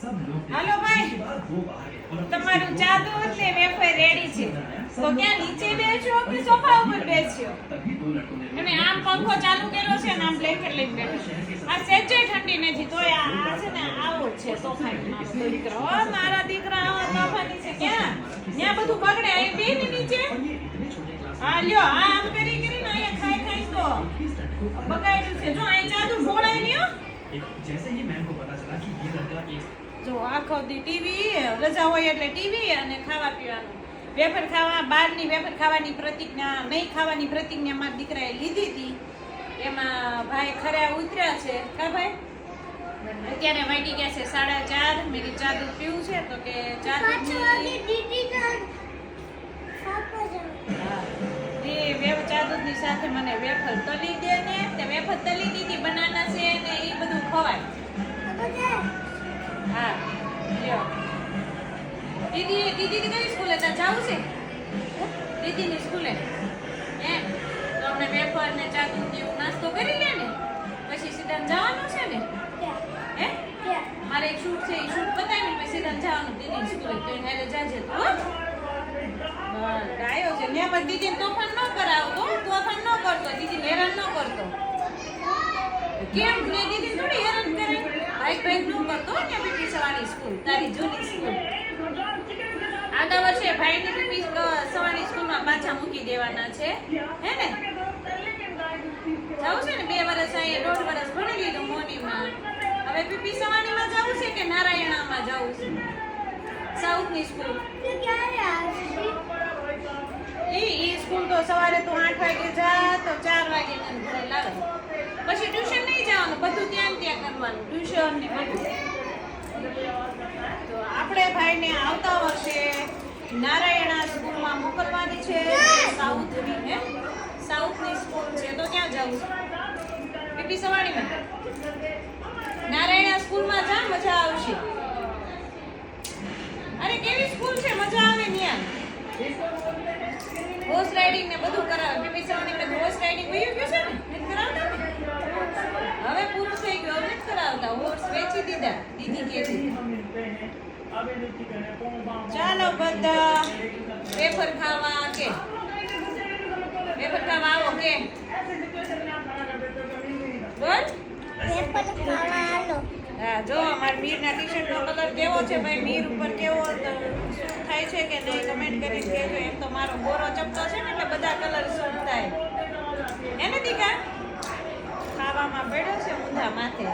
હાલો ભાઈ, તમારું ચા દૂધ ને વેફર રેડી છે. તો ક્યાં નીચે બેસો કે સોફા ઉપર બેસ્યો? અને આમ પંખો ચાલુ કર્યો છે ને આમ બ્લેન્કેટ લઈને બેઠો. આ સેજે ઠંડી નથી તોય આ છે ને આવો જ છે તોફાની મારો દીકરો. ઓ મારા દીકરા આવો તોફાની છે. ક્યાં ત્યાં બધું બગડે અહીં બે ને નીચે. હા લ્યો આમ કરી કરીને અહીંયા ખાઈ ખાઈ તો બગાડ્યું છે. જો અહીં જાદુ ઢોળાય નહીં હો. જો આખો દી ટીવી, રજા હોય એટલે ટીવી અને ખાવા પીવાનું. વેફર ખાવા, બહારની વેફર ખાવાની પ્રતિજ્ઞા, નહીં ખાવાની પ્રતિજ્ઞા મારા દીકરાએ લીધી હતી. એમાં ભાઈ ખરા ઉતર્યા છે. કા ભાઈ? અત્યારે વાગી ગયા છે 4:30. મેરી ચા દૂધ પીવું છે તો કે ચા દૂધ ચા દૂધની સાથે મને વેફર તળી દે ને. તે વેફર તળી દીધી, બનાના છે ને એ બધું ખવાય. હા લ્યો. દીદી કઈ સ્કૂલે જાવું છે? દીદીની સ્કૂલે એમ તો આપણે વેફર ને ચા દૂધ જેવું નાસ્તો કરી લે ને પછી સીધા જવાનું છે ને. હે મારે એક શૂટ છે, એ શૂટ પતાવીને પછી સીધા જવાનું દીદીની સ્કૂલે. તો એને જાજે તું. ગાયો છે ને પણ દીદીને તોફાન ન કરાવતો, તોફાન ન કરતો, દીદીને હેરાન ન કરતો. કેમ ને દીદી થોડી હેરાન કરે. ભાઈ ન કરતો ને પીપી સવાણી સ્કૂલ, તારી જૂની સ્કૂલ. આગલા વર્ષે ભાઈને પીપી સવાણી સ્કૂલમાં પાછા મૂકી દેવાના છે. હે ને જાવું છે ને 2 વર્ષ અહીંયા 1.5 વર્ષ ભણી લીધું મોનીમાં. હવે પીપી સવાણીમાં જાવું છે કે નારાયણામાં જાવું છે? સાઉથની સ્કૂલ. ઈ સ્કૂલ તો સવારે તો 8 વાગે જા તો 4 વાગે ઘરે લાવે. પછી ટ્યુશન નહીં જવાનું, બધું ત્યાં કરવાનું. ટ્યુશન ને બધું. તો આપણે ભાઈને આવતા વર્ષે નારાયણા સ્કૂલમાં મોકલવાની છે. સાઉથની સ્કૂલ છે તો ક્યાં જવું? પીપી સવાણીમાં. નારાયણા સ્કૂલમાં જા, મજા આવશે. અરે કેવી સ્કૂલ છે, મજા આવે ત્યાં. હોર્સ રાઇડિંગ ને બધું કરાવે. પીપી સવાણીમાં હોર્સ રાઇડિંગ વયું ગયું છે ને, નથી કરાવતા ને? હવે પૂરું થઈ ગયું, હવે નથી કરાવતા. હોર્સ વેચી દીધા દીદી કે. ચાલો બધા વેફર ખાવા કે વેફર ખાવા આવો કે બોલ. હા જો અમારા મીરના ટી-શર્ટનો કલર કેવો છે ભાઈ? મીર ઉપર કેવો સૂટ થાય છે કે નહીં કમેન્ટ કરીને કહેજો. એમ તો મારો ગોરો ચપતો છે ને એટલે બધા કલર સૂટ થાય. એને દીકા ખાવામાં પડ્યો છે ઊંધા માથે.